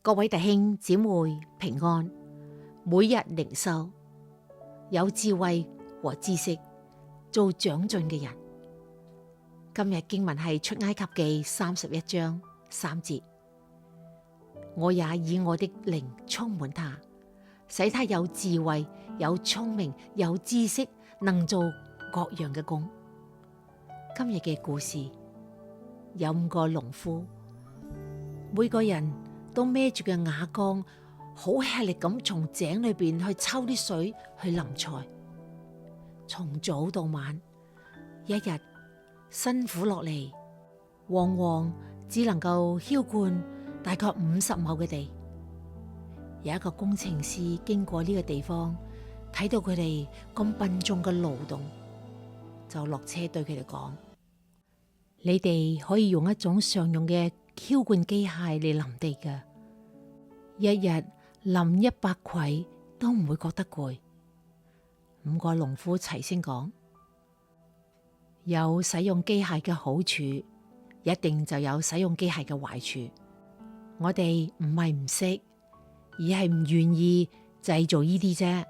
各位弟兄姊妹平安，每日靈修，有智慧和知識，做長進嘅人。今日經文係出埃及記31章3節，我也以我的靈充滿他，使他有智慧、有聰明、有知識，能做各樣嘅工。今日嘅故事有5個農夫，每個人都孭住嘅瓦缸，好吃力咁從井裏邊去抽啲水去淋菜，從早到晚，一日辛苦落嚟，往往只能夠澆灌大概50畝嘅地。有一個工程師經過呢個地方，睇到佢哋咁笨重嘅勞動，就落車對佢哋講：你哋可以用一種常用嘅澆灌機械嚟淋地㗎，一日淋100畦都唔會覺得攰。5個農夫齊聲講：有使用機械嘅好處，一定就有使用機械嘅壞處。我哋唔係唔識，而係唔願意製造呢啲啫。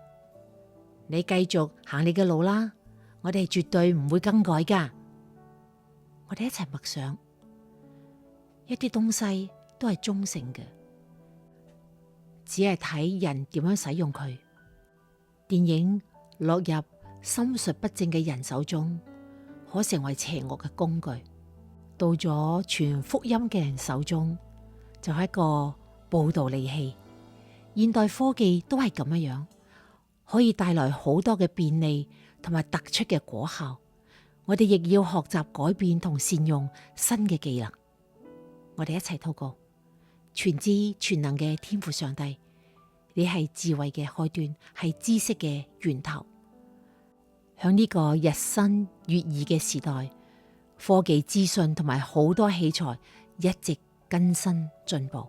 你繼續行你嘅路啦，我哋絕對唔會更改㗎。我哋一齊默想，一啲東西都係中性嘅，只係睇人點樣使用佢。電影落入心術不正嘅人手中，可成為邪惡嘅工具；到咗傳福音嘅人手中，就係一個報道利器。現代科技都係咁樣，可以帶來好多嘅便利同埋突出嘅果效。我哋亦要學習改變同善用新嘅技能。我哋一齊禱告：全知全能嘅天父上帝，你係智慧嘅開端，係知識嘅源頭。響呢個日新月異嘅時代，科技資訊同埋好多器材一直更新進步。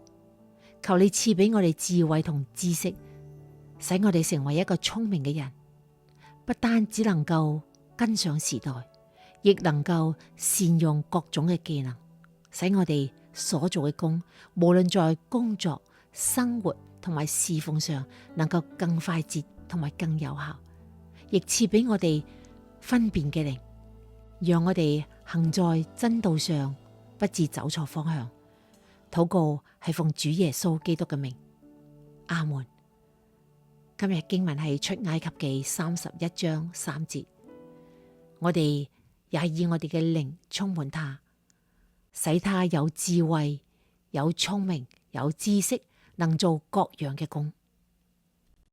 求你賜俾我哋智慧同知識，使我哋成為一個聰明嘅人，不單只能夠跟上時代，亦能夠善用各種嘅技能，使我哋所做嘅工，無論在工作、生活同埋侍奉上，能夠更快捷同埋更有效。亦賜俾我哋分辨嘅靈，讓我哋行在真道上，不致走錯方向。禱告係奉主耶穌基督嘅名，阿門。今日經文係出埃及記31章3節，我哋也以我哋嘅靈充滿他，使他有智慧、有聰明、有知識，能做各樣嘅工。